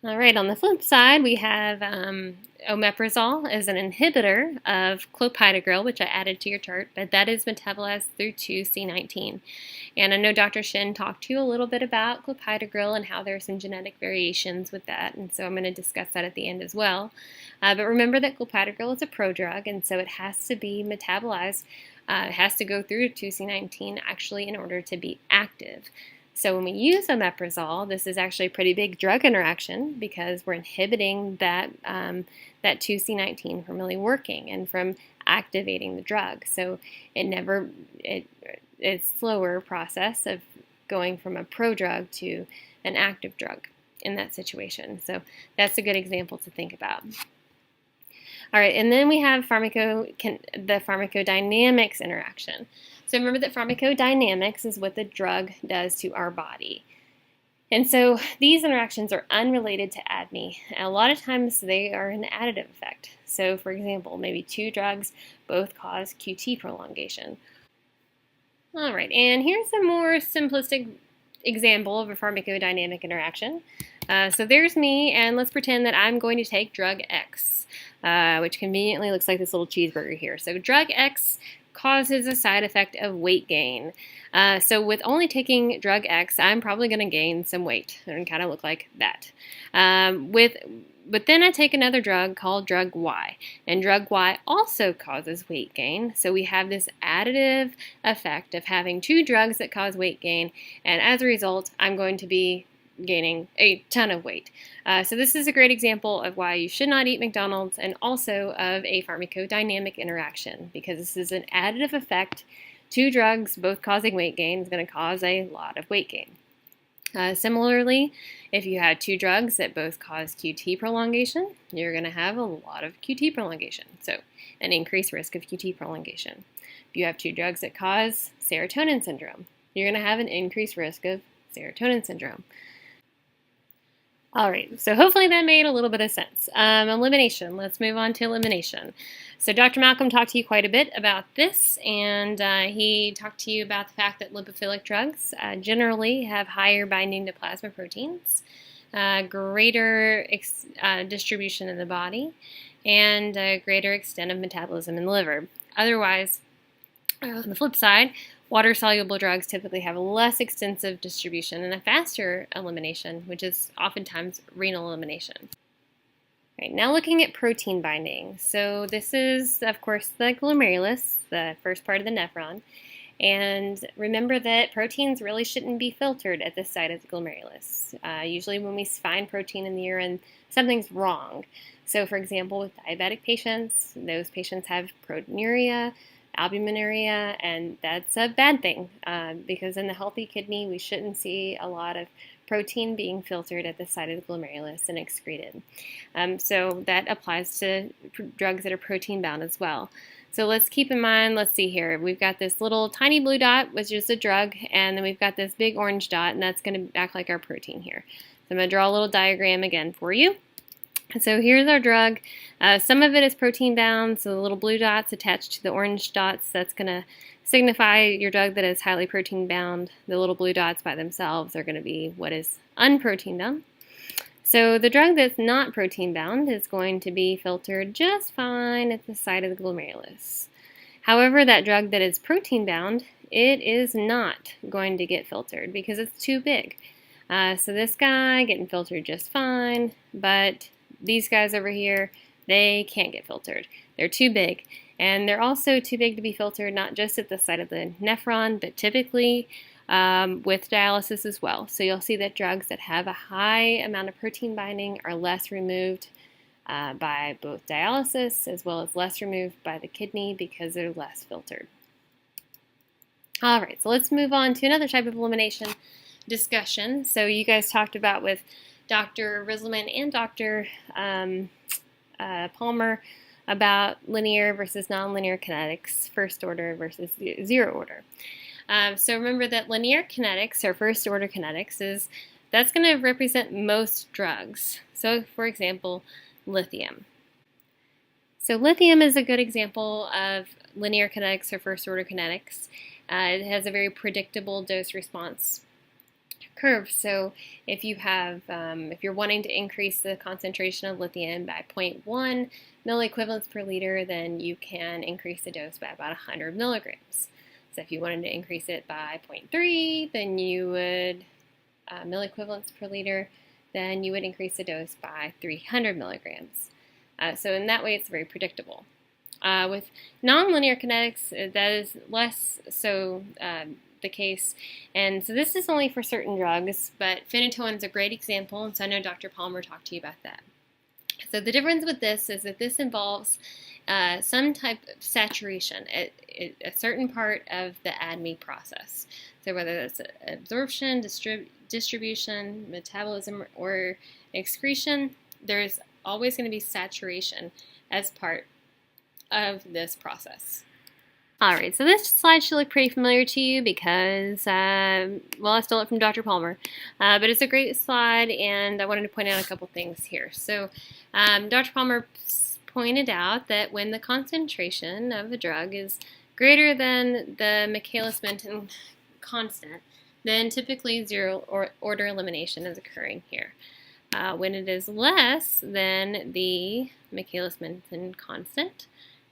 All right, on the flip side, we have omeprazole as an inhibitor of clopidogrel, which I added to your chart, but that is metabolized through 2C19. And I know Dr. Shin talked to you a little bit about clopidogrel and how there are some genetic variations with that, and so I'm going to discuss that at the end as well. But remember that clopidogrel is a prodrug, and so it has to be metabolized. It has to go through 2C19 actually in order to be active. So when we use omeprazole, this is actually a pretty big drug interaction because we're inhibiting that 2C19 from really working and from activating the drug. So it's a slower process of going from a prodrug to an active drug in that situation. So that's a good example to think about. All right, and then we have the pharmacodynamics interaction. So remember that pharmacodynamics is what the drug does to our body. And so these interactions are unrelated to ADME. And a lot of times they are an additive effect. So for example, maybe two drugs both cause QT prolongation. All right, and here's a more simplistic example of a pharmacodynamic interaction. So there's me, and let's pretend that I'm going to take drug X, which conveniently looks like this little cheeseburger here. So drug X causes a side effect of weight gain. So with only taking drug X, I'm probably going to gain some weight and kind of look like that. But then I take another drug called drug Y, and drug Y also causes weight gain. So we have this additive effect of having two drugs that cause weight gain, and as a result, I'm going to be gaining a ton of weight. So this is a great example of why you should not eat McDonald's, and also of a pharmacodynamic interaction, because this is an additive effect. Two drugs both causing weight gain is going to cause a lot of weight gain. Similarly, if you had two drugs that both cause QT prolongation, you're going to have a lot of QT prolongation, so an increased risk of QT prolongation. If you have two drugs that cause serotonin syndrome, you're going to have an increased risk of serotonin syndrome. All right, so hopefully that made a little bit of sense. Elimination, let's move on to elimination. So Dr. Malcolm talked to you quite a bit about this, and he talked to you about the fact that lipophilic drugs generally have higher binding to plasma proteins, greater distribution in the body, and a greater extent of metabolism in the liver. Otherwise, on the flip side, water-soluble drugs typically have less extensive distribution and a faster elimination, which is oftentimes renal elimination. Right, now looking at protein binding. So this is, of course, the glomerulus, the first part of the nephron. And remember that proteins really shouldn't be filtered at this site of the glomerulus. Usually when we find protein in the urine, something's wrong. So for example, with diabetic patients, those patients have proteinuria, albuminuria, and that's a bad thing because in the healthy kidney we shouldn't see a lot of protein being filtered at the site of the glomerulus and excreted. So that applies to drugs that are protein bound as well. So let's keep in mind, let's see here, we've got this little tiny blue dot, which is a drug, and then we've got this big orange dot, and that's going to act like our protein here. So I'm going to draw a little diagram again for you. So here's our drug. Some of it is protein bound, so the little blue dots attached to the orange dots, that's going to signify your drug that is highly protein bound. The little blue dots by themselves are going to be what is unprotein bound. So the drug that's not protein bound is going to be filtered just fine at the site of the glomerulus. However, that drug that is protein bound, it is not going to get filtered because it's too big. So this guy getting filtered just fine, but these guys over here, they can't get filtered. They're too big. And they're also too big to be filtered, not just at the site of the nephron, but typically with dialysis as well. So you'll see that drugs that have a high amount of protein binding are less removed by both dialysis as well as less removed by the kidney because they're less filtered. All right, so let's move on to another type of elimination discussion. So you guys talked about with Dr. Rizzleman and Dr. Palmer about linear versus nonlinear kinetics, first order versus zero order. So remember that linear kinetics, or first order kinetics, that's going to represent most drugs. So for example, lithium. So lithium is a good example of linear kinetics or first order kinetics. It has a very predictable dose response curve. So if you have, if you're wanting to increase the concentration of lithium by 0.1 milliequivalents per liter, then you can increase the dose by about 100 milligrams. So if you wanted to increase it by 0.3, then you would, milliequivalents per liter, then you would increase the dose by 300 milligrams. So in that way, it's very predictable. With nonlinear kinetics, that is less so the case. And so this is only for certain drugs, but phenytoin is a great example, and so I know Dr. Palmer talked to you about that. So the difference with this is that this involves some type of saturation at a certain part of the ADME process. So whether that's absorption, distribution, metabolism, or excretion, there's always going to be saturation as part of this process. Alright, so this slide should look pretty familiar to you because, well, I stole it from Dr. Palmer, but it's a great slide, and I wanted to point out a couple things here. So Dr. Palmer pointed out that when the concentration of a drug is greater than the Michaelis-Menten constant, then typically zero-order elimination is occurring here. When it is less than the Michaelis-Menten constant,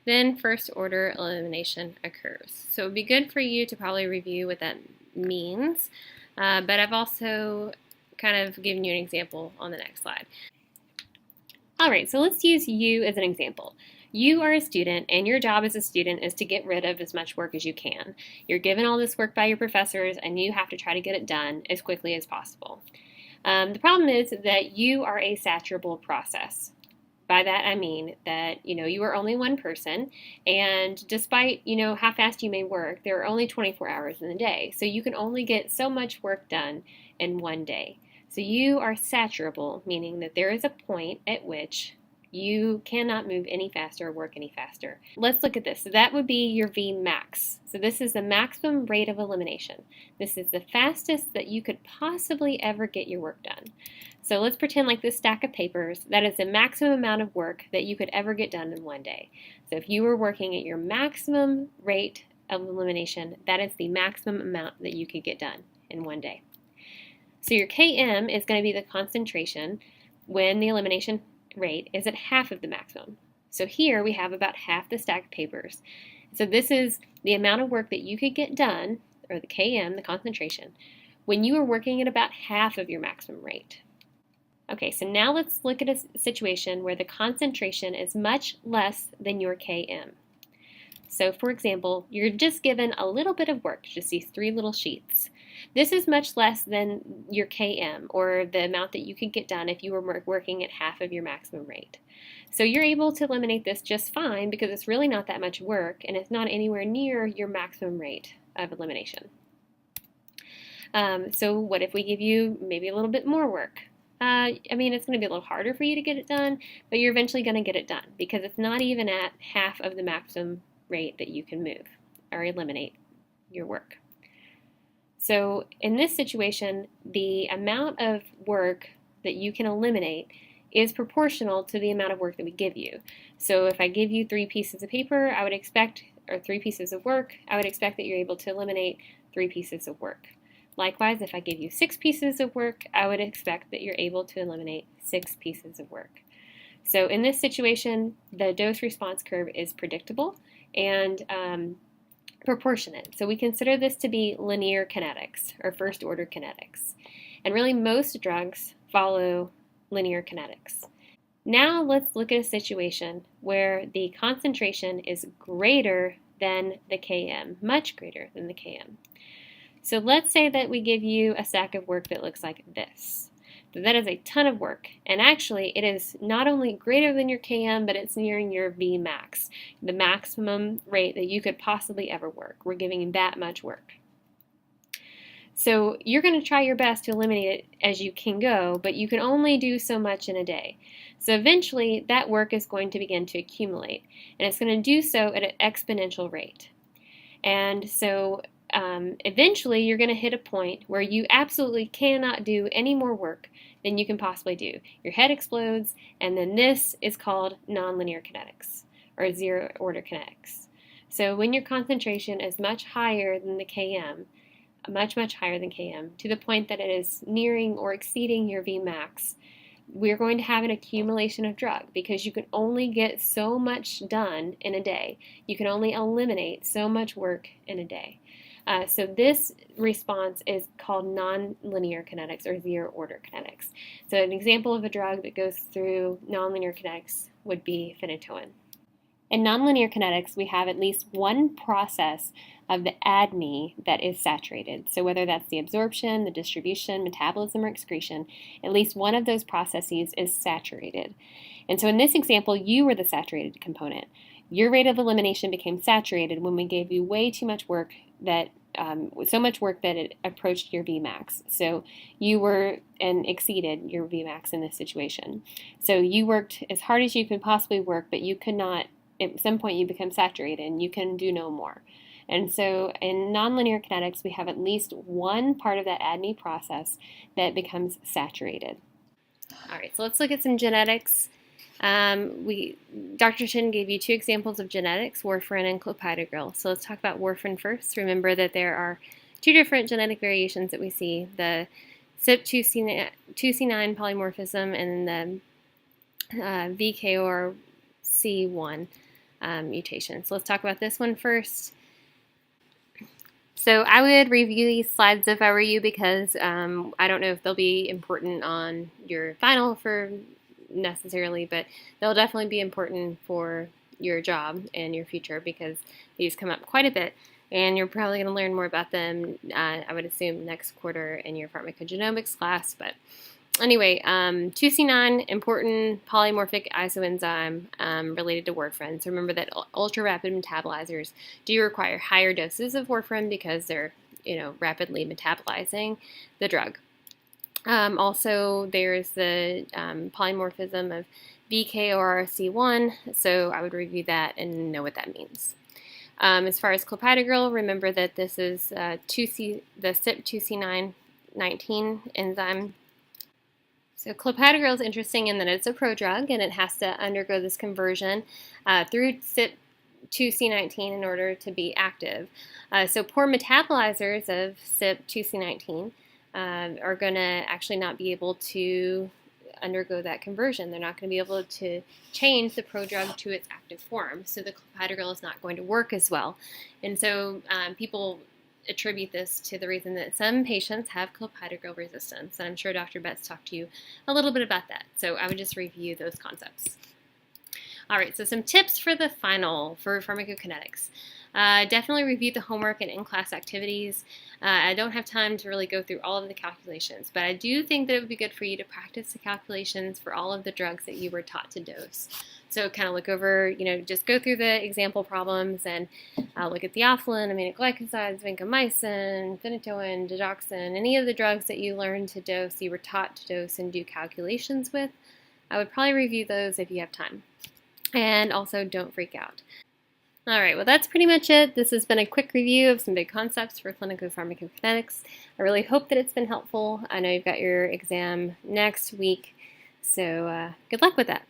then first-order elimination occurs. So it would be good for you to probably review what that means, but I've also kind of given you an example on the next slide. Alright, so let's use you as an example. You are a student, and your job as a student is to get rid of as much work as you can. You're given all this work by your professors, and you have to try to get it done as quickly as possible. The problem is that you are a saturable process. By that I mean that, you are only one person, and despite, how fast you may work, there are only 24 hours in the day. So you can only get so much work done in one day. So you are saturable, meaning that there is a point at which you cannot move any faster or work any faster. Let's look at this. So that would be your Vmax. So this is the maximum rate of elimination. This is the fastest that you could possibly ever get your work done. So let's pretend like this stack of papers, that is the maximum amount of work that you could ever get done in one day. So if you were working at your maximum rate of elimination, that is the maximum amount that you could get done in one day. So your Km is going to be the concentration when the elimination rate is at half of the maximum. So here we have about half the stack of papers. So this is the amount of work that you could get done, or the Km, the concentration, when you are working at about half of your maximum rate. Okay, so now let's look at a situation where the concentration is much less than your Km. So for example, you're just given a little bit of work, just these 3 little sheets. This is much less than your Km, or the amount that you could get done if you were working at half of your maximum rate. So you're able to eliminate this just fine because it's really not that much work, and it's not anywhere near your maximum rate of elimination. So what if we give you maybe a little bit more work? It's going to be a little harder for you to get it done, but you're eventually going to get it done because it's not even at half of the maximum rate that you can move or eliminate your work. So in this situation, the amount of work that you can eliminate is proportional to the amount of work that we give you. So if I give you 3 pieces of paper, I would expect, or 3 pieces of work, I would expect that you're able to eliminate 3 pieces of work. Likewise, if I give you 6 pieces of work, I would expect that you're able to eliminate 6 pieces of work. So in this situation, the dose-response curve is predictable and proportionate. So we consider this to be linear kinetics, or first-order kinetics. And really, most drugs follow linear kinetics. Now let's look at a situation where the concentration is greater than the Km, much greater than the Km. So let's say that we give you a stack of work that looks like this. So that is a ton of work, and actually it is not only greater than your Km, but it's nearing your Vmax, the maximum rate that you could possibly ever work. We're giving you that much work. So you're going to try your best to eliminate it as you can go, but you can only do so much in a day. So eventually that work is going to begin to accumulate, and it's going to do so at an exponential rate. And so eventually you're going to hit a point where you absolutely cannot do any more work than you can possibly do. Your head explodes, and then this is called nonlinear kinetics, or zero-order kinetics. So when your concentration is much higher than the Km, much, much higher than Km, to the point that it is nearing or exceeding your Vmax, we're going to have an accumulation of drug because you can only get so much done in a day. You can only eliminate so much work in a day. So this response is called nonlinear kinetics or zero order kinetics. So an example of a drug that goes through nonlinear kinetics would be phenytoin. In nonlinear kinetics, we have at least one process of the ADME that is saturated. So whether that's the absorption, the distribution, metabolism, or excretion, at least one of those processes is saturated. And so in this example, you were the saturated component. Your rate of elimination became saturated when we gave you way too much work that so much work that it approached your Vmax. So you were and exceeded your Vmax in this situation. So you worked as hard as you could possibly work, but you could not, at some point you become saturated and you can do no more. And so in nonlinear kinetics, we have at least one part of that ADME process that becomes saturated. All right, so let's look at some genetics. Dr. Chin gave you two examples of genetics, warfarin and clopidogrel. So let's talk about warfarin first. Remember that there are two different genetic variations that we see, the CYP2C9 polymorphism and the VKORC1 mutation. So let's talk about this one first. So I would review these slides if I were you because I don't know if they'll be important on your final for necessarily, but they'll definitely be important for your job and your future because these come up quite a bit and you're probably going to learn more about them, I would assume, next quarter in your pharmacogenomics class. But anyway, 2C9, important polymorphic isoenzyme related to warfarin. So remember that ultra-rapid metabolizers do require higher doses of warfarin because they're rapidly metabolizing the drug. Also, there's the polymorphism of VKORC1, so I would review that and know what that means. As far as clopidogrel, remember that this is the CYP2C9-19 enzyme. So clopidogrel is interesting in that it's a prodrug and it has to undergo this conversion through CYP2C19 in order to be active. So poor metabolizers of CYP2C19 are going to actually not be able to undergo that conversion. They're not going to be able to change the prodrug to its active form. So the clopidogrel is not going to work as well. And so people attribute this to the reason that some patients have clopidogrel resistance. And I'm sure Dr. Betts talked to you a little bit about that. So I would just review those concepts. All right, so some tips for the final for pharmacokinetics. Definitely review the homework and in-class activities. I don't have time to really go through all of the calculations, but I do think that it would be good for you to practice the calculations for all of the drugs that you were taught to dose. So kind of look over, just go through the example problems and look at theophylline, aminoglycosides, vancomycin, phenytoin, digoxin, any of the drugs that you learned to dose, you were taught to dose and do calculations with. I would probably review those if you have time. And also, don't freak out. All right, well, that's pretty much it. This has been a quick review of some big concepts for clinical pharmacokinetics. I really hope that it's been helpful. I know you've got your exam next week, so good luck with that.